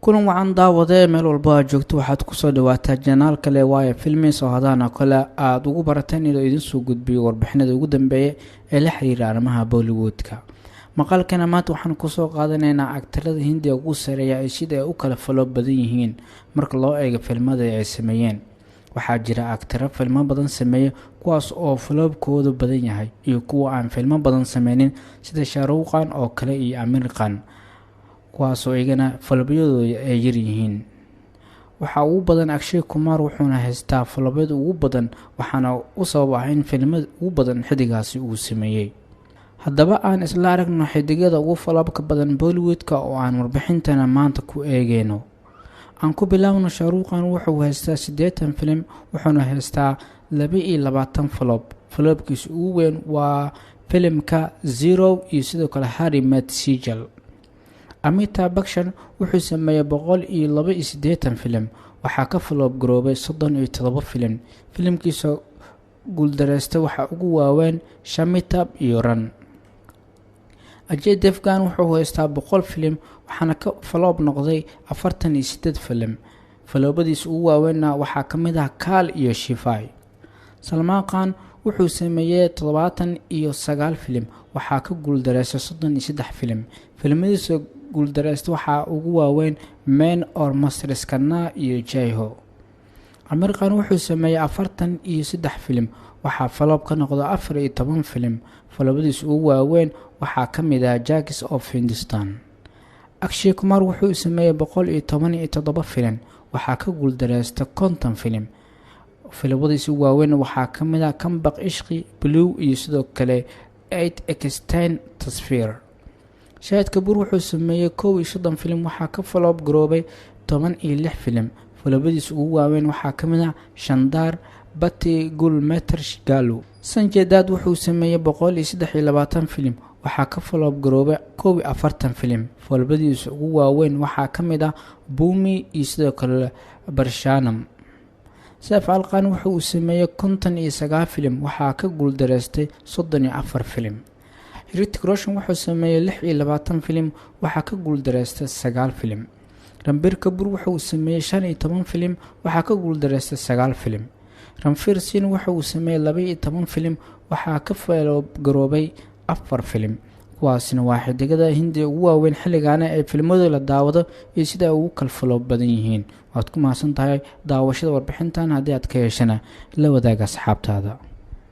kulan wacan daawadee meel walba aad joogto waxaad kusoo dhawaataa janaal kale waaye filmis oo hadaana kale aad ugu barateen inuu idin soo gudbiyo warbixinada ugu dambeeya ee la xiriira arrimaha Bollywoodka. maqaalkana maanta waxaan kusoo qaadanaynaa aktarada Hindiga ugu sareeya ee sida ay u kala falo badan yihiin marka loo eego filmada ay sameeyeen. waxaa jira aktaro filmo badan sameeya kuwaas oo falobkoodu badan yahay iyo kuwa aan filmo badan sameynin sida Shah Rukh Khan oo kale iyo Aamir Khan kuwaas oo igana falobyadooda ay yar yihiin. waxa ugu badan Akshay Kumar wuxuuna haystaa falobyada ugu badan waxaana u sabab in filmada ugu badan xidigaasi uu sameeyay. haddaba aan isla aragno xidigada ugu falobka badan Bollywoodka oo aan warbixintana maanta ku eegayno. aan ku bilaabno Shah Rukh Khan wuxuu haystaa 80 film wuxuuna haystaa 22 falob. falobkiisu ugu weyn waa filimka Zero iyo sidoo kale Harry Met Sejal. Amitabh Bachchan wuxuu sameeyay 182 film waxaa ka falob garoobay 37 film. filimkiisa guuldareystay waxa ugu waaweyn Shamitab iyo Run. Ajay Devgan wuxuu haystaa 100 film waxaana ka falob noqday 48 film. falobadiisa ugu waaweynna waxaa ka mid ah Kaal iyo Shifai. Salman Khan wuxuu sameeyay 79 film waxaa ka guuldareystay 33 film. filmadiisa guuldareystay waxaa ugu waaweyn Men or Masters Kana iyo Jai Ho. Aamir Khan wuxuu sameeyay 43 film waxaa falob ka noqday 14 film. falobadiisa ugu waaweyn waxaa ka mid ah Jags of Hindustan. Akshay Kumar wuxuu sameeyay 117 film waxaa ka guuldareystay 50 film. falobadiisa ugu waaweyn waxaa ka mid ah Kambaq Ishqi, Blue iyo sidoo kale 8x10 Tasveer. Shahid Kapoor wuxuu sameeyay 31 film waxaa ka falob garoobay 16 film. falobadiisa ugu waaweyn waxaa ka mid ah Shandar, Batti Gul Meter Galu. Sanjay Dutt wuxuu sameeyay 123 film waxaa ka falob garoobay 41 film. falobadiisa ugu waaweyn waxaa ka mid ah Bhumi iyo sidoo kale Barshanam. Saif Ali Khan wuxuu sameeyay 59 film waxaa ka guuldareystay 34 film. Hrithik Roshan wuxuu sameeyay 26 film waxaa ka guuldareystay 9 film. Ranbir Kapoor wuxuu sameeyay 15 film waxaa ka guuldareystay 9 film. Ranveer Singh wuxuu sameeyay 12 film waxaa ka falob garoobay 4 film. kuwaasina waa xidigada Hindiga ugu waaweyn xilligan ee filmada la daawado iyo sida ugu kala falob badan yihiin. waad ku mahadsantahay daawashada warbixintan haddii aad ka heshana la wadaaga asxaabtaada.